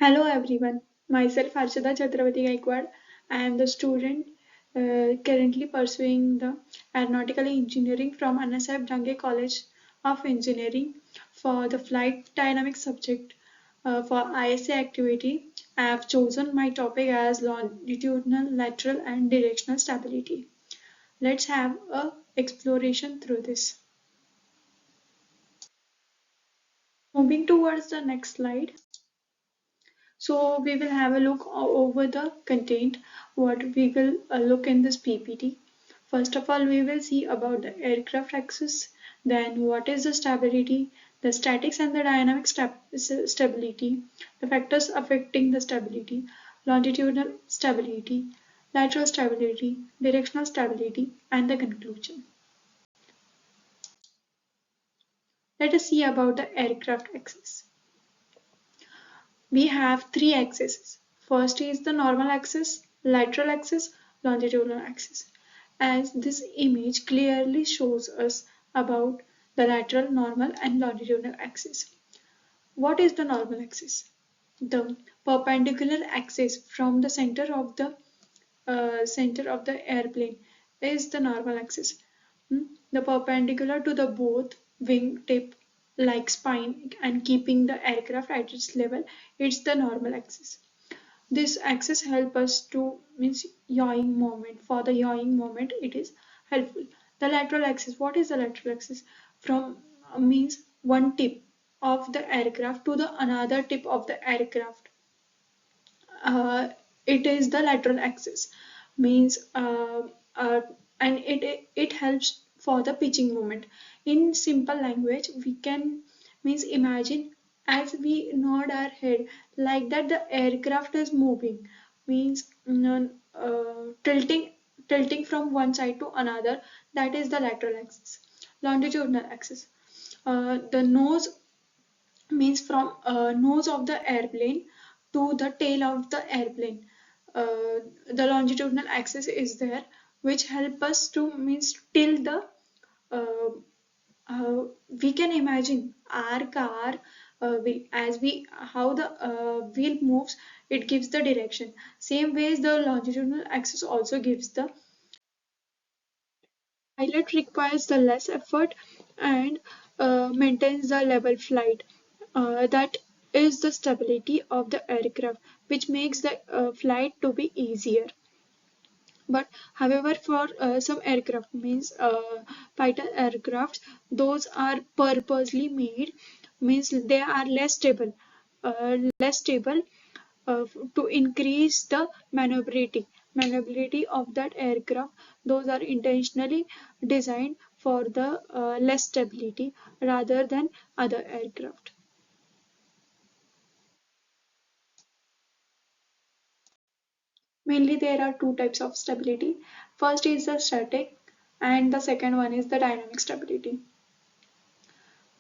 Hello everyone, myself Harshada Chhatrapati Gaikwad. I am the student currently pursuing the aeronautical engineering from Anna Sahib Dange College of Engineering for the flight dynamics subject. For ISA activity, I have chosen my topic as longitudinal, lateral and directional stability. Let's have a exploration through this. Moving towards the next slide. So we will have a look over the content, what we will look in this PPT. First of all, we will see about the aircraft axis, then what is the stability, the statics and the dynamic stability, the factors affecting the stability, longitudinal stability, lateral stability, directional stability, and the conclusion. Let us see about the aircraft axis. We have three axes. First is the normal axis, lateral axis, longitudinal axis. As this image clearly shows us about the lateral, normal and longitudinal axis. What is the normal axis? The perpendicular axis from the center of the airplane is the normal axis. The perpendicular to the both wing tip like spine and keeping the aircraft at its level, it's the normal axis. This axis help us to means yawing moment. For the yawing moment, it is helpful. The lateral axis. What is the lateral axis? From means one tip of the aircraft to the another tip of the aircraft. It is the lateral axis. Means and it helps for the pitching moment. In simple language, we can means imagine as we nod our head like that the aircraft is moving means tilting from one side to another, that is the lateral axis. Longitudinal axis, the nose means from nose of the airplane to the tail of the airplane. The longitudinal axis is there which help us to means till the uh, we can imagine our car as we how the wheel moves, it gives the direction. Same ways the longitudinal axis also gives the pilot requires the less effort and maintains the level flight. That is the stability of the aircraft, which makes the flight to be easier. But however, for some aircraft means fighter aircraft, those are purposely made means they are less stable to increase the maneuverability of that aircraft. Those are intentionally designed for the less stability rather than other aircraft. Mainly there are two types of stability. First is the static and the second one is the dynamic stability.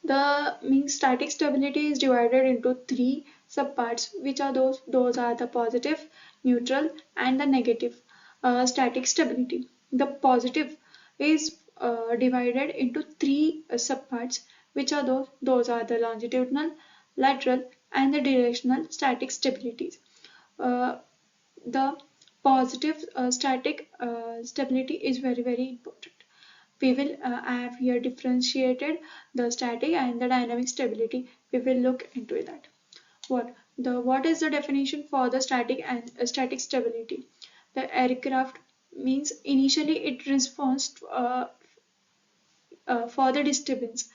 The mean static stability is divided into three subparts, which are those? Those are the positive, neutral, and the negative. Static stability. The positive is divided into three subparts, which are those? Those are the longitudinal, lateral, and the directional static stabilities. Uh, the positive static stability is very important. We will I have here differentiated the static and the dynamic stability. We will look into that. What is the definition for the static and static stability? The aircraft means initially it responds for the disturbance.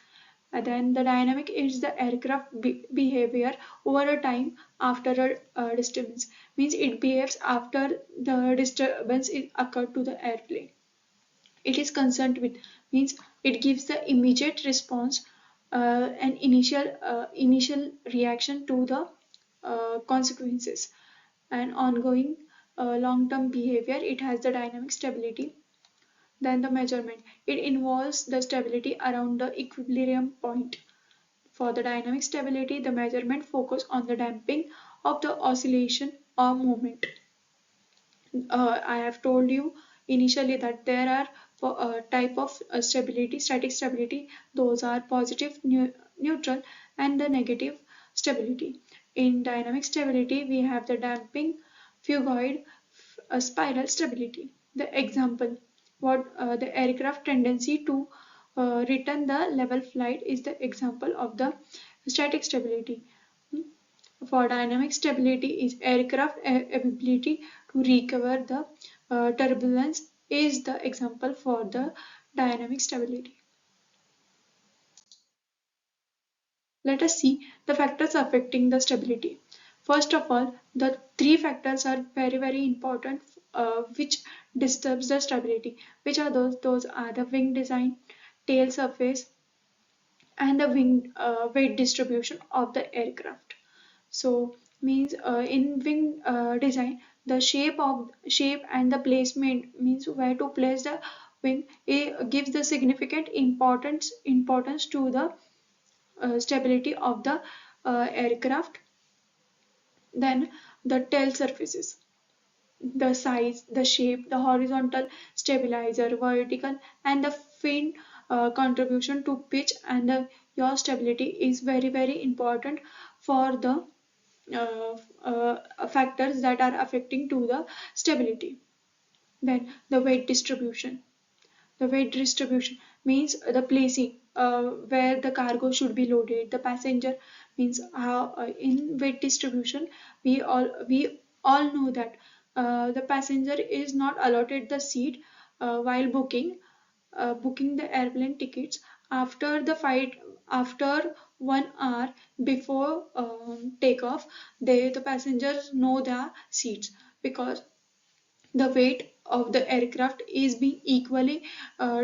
Then the dynamic is the aircraft behavior over a time after a disturbance. Means it behaves after the disturbance is occurred to the airplane. It is concerned with means it gives the immediate response and initial reaction to the consequences and ongoing long-term behavior. It has the dynamic stability. Then the measurement, it involves the stability around the equilibrium point. For the dynamic stability, the measurement focus on the damping of the oscillation or movement. I have told you initially that there are type of stability, static stability. Those are positive, neutral, and the negative stability. In dynamic stability, we have the damping, phugoid, spiral stability. The example, what the aircraft tendency to return the level flight is the example of the static stability. For dynamic stability is aircraft ability to recover the turbulence is the example for the dynamic stability. Let us see the factors affecting the stability. First of all, the three factors are very important which disturbs the stability. Which are those? Those are the wing design, tail surface, and the wing weight distribution of the aircraft. So means in wing design, the shape and the placement means where to place the wing. It gives the significant importance to the stability of the aircraft. Then the tail surfaces, the size, the shape, the horizontal stabilizer, vertical, and the fin contribution to pitch and yaw stability is very important for the factors that are affecting to the stability. Then the weight distribution. The weight distribution means the placing where the cargo should be loaded. The passenger means how in weight distribution we all know that the passenger is not allotted the seat while booking the airplane tickets after the flight after 1 hour before takeoff. The passengers know the seats because the weight of the aircraft is being equally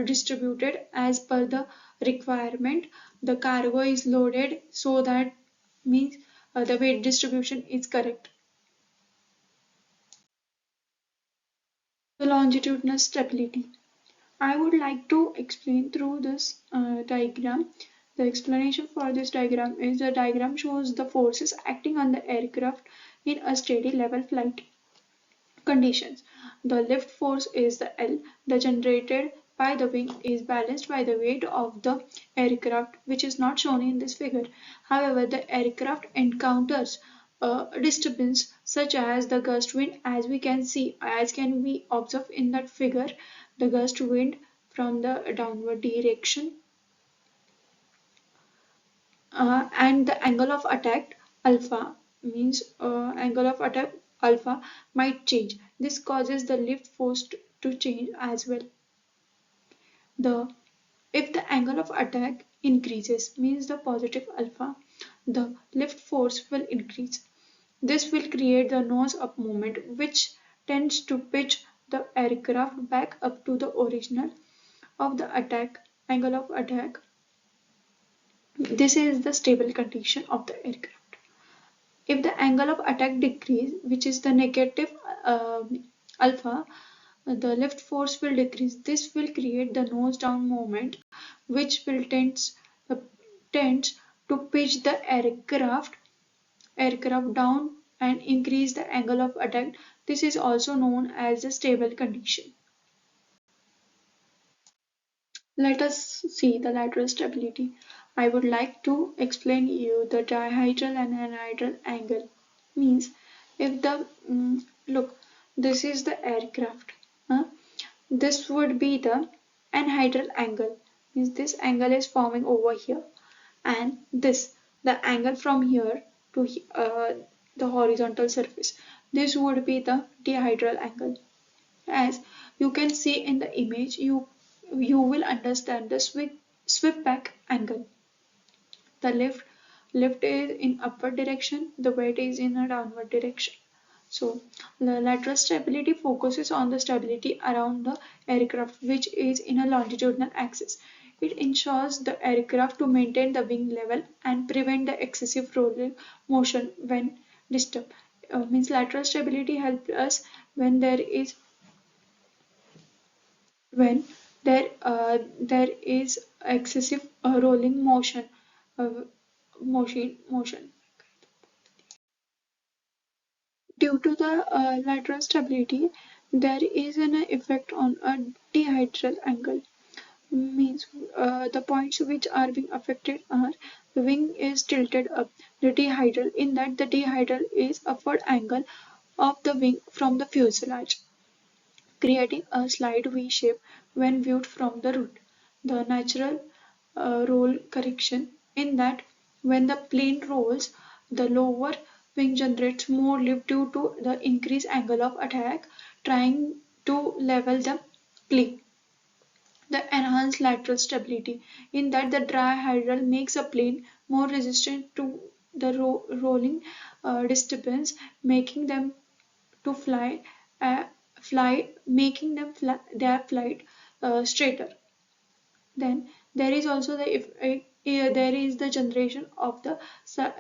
distributed as per the requirement. The cargo is loaded so that means the weight distribution is correct. The longitudinal stability. I would like to explain through this diagram. The explanation for this diagram is the diagram shows the forces acting on the aircraft in a steady level flight conditions. The lift force is the L. The generated by the wing is balanced by the weight of the aircraft, which is not shown in this figure. However, the aircraft encounters a disturbance such as the gust wind, as can we observe in that figure, the gust wind from the downward direction and the angle of attack alpha means angle of attack alpha might change. This causes the lift force to change as well. The If the angle of attack increases means the positive alpha, the lift force will increase. This will create the nose up movement which tends to pitch the aircraft back up to the original of the attack angle of attack. This is the stable condition of the aircraft. If the angle of attack decrease, which is the negative alpha, the lift force will decrease. This will create the nose down movement, which will tends to pitch the aircraft down and increase the angle of attack. This is also known as the stable condition. Let us see the lateral stability. I would like to explain you the dihedral and anhedral angle. Means if the look, this is the aircraft. Huh? This would be the anhedral angle. Means this angle is forming over here, and this the angle from here to the horizontal surface. This would be the dihedral angle. As you can see in the image, you will understand the sweep back angle. The lift is in upward direction, the weight is in a downward direction. So the lateral stability focuses on the stability around the aircraft, which is in a longitudinal axis. It ensures the aircraft to maintain the wing level and prevent the excessive rolling motion when disturbed. Means lateral stability helps us when when there is excessive rolling uh, motion. Due to the lateral stability, there is an effect on a dihedral angle. means the points which are being affected are the wing is tilted up, the dihedral, in that the dihedral is upward angle of the wing from the fuselage, creating a slight V shape when viewed from the root. The natural roll correction, in that when the plane rolls, the lower wing generates more lift due to the increased angle of attack, trying to level the plane. The enhanced lateral stability, in that the dihedral makes a plane more resistant to the rolling disturbance, making them to uh, making them their flight straighter. Then there is also there is the generation of the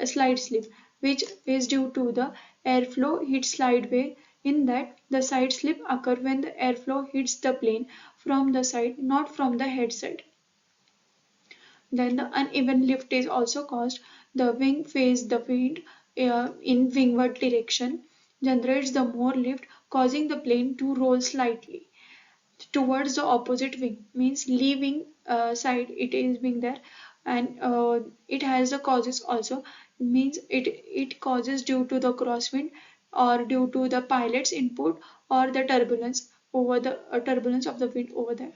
slide slip, which is due to the airflow hit slide way, in that the side slip occur when the airflow hits the plane from the side, not from the head side. Then the uneven lift is also caused. The wing face the wind in wingward direction generates the more lift, causing the plane to roll slightly towards the opposite wing, means leaving side it is being there. And it has the causes also, means it causes due to the crosswind, or due to the pilot's input, or the turbulence over the turbulence of the wind over there.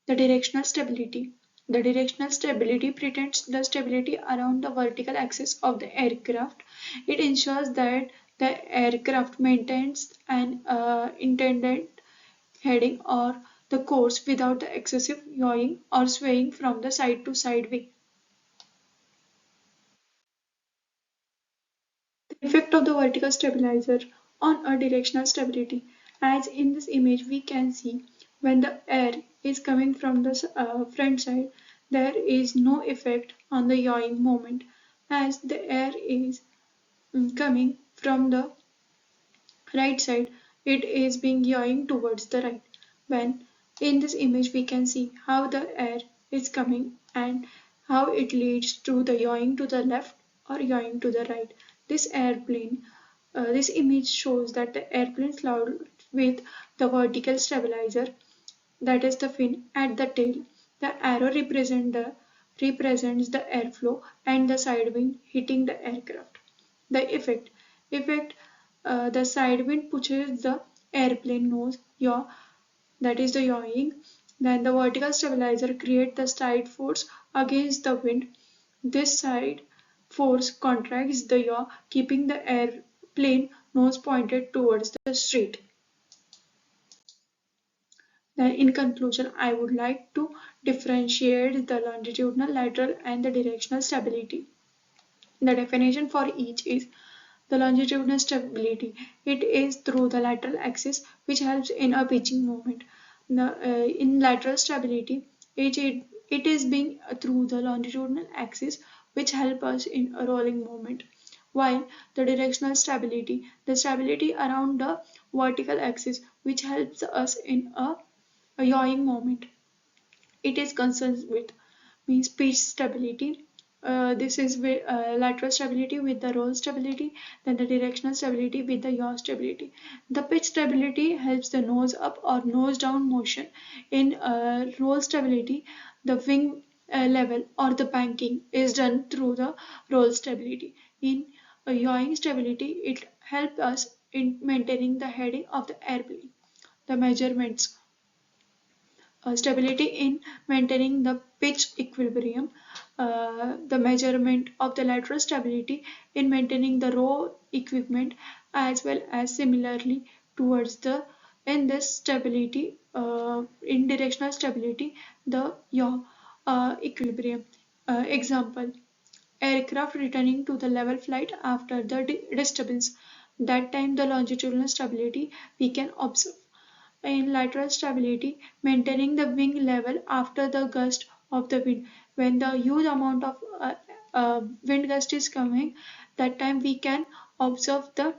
The directional stability. The directional stability pretends the stability around the vertical axis of the aircraft. It ensures that the aircraft maintains an intended heading or the course without the excessive yawing or swaying from the side to side wing. The effect of the vertical stabilizer on a directional stability. As in this image we can see, when the air is coming from the front side, there is no effect on the yawing moment, as the air is coming from the right side, it is being yawing towards the right. When in this image we can see how the air is coming and how it leads to the yawing to the left or yawing to the right. This image shows that the airplane flies with the vertical stabilizer, that is the fin at the tail. The arrow represents the airflow and the side wind hitting the aircraft. The effect the side wind pushes the airplane nose yaw, that is the yawing. Then the vertical stabilizer creates the side force against the wind. This side force contracts the yaw, keeping the airplane nose pointed towards the street. Then in conclusion, I would like to differentiate the longitudinal, lateral and the directional stability. The definition for each is: the longitudinal stability, it is through the lateral axis which helps in a pitching moment. In lateral stability, it is being through the longitudinal axis which help us in a rolling moment. While the directional stability, the stability around the vertical axis which helps us in a yawing moment. It is concerned with means pitch stability. This is with, lateral stability with the roll stability, then the directional stability with the yaw stability. The pitch stability helps the nose up or nose down motion. In roll stability, the wing level or the banking is done through the roll stability. In yawing stability, it helps us in maintaining the heading of the airplane. The measurements: stability in maintaining the pitch equilibrium, the measurement of the lateral stability in maintaining the row equipment, as well as similarly towards the in this stability, in directional stability, the yaw equilibrium. Example: aircraft returning to the level flight after the disturbance. That time the longitudinal stability we can observe. In lateral stability, maintaining the wing level after the gust of the wind. When the huge amount of wind gust is coming, that time we can observe the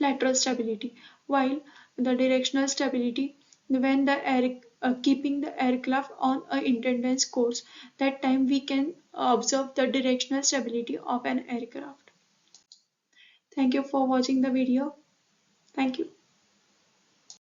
lateral stability. While the directional stability, when the air keeping the aircraft on a intended course, that time we can observe the directional stability of an aircraft. Thank you for watching the video. Thank you.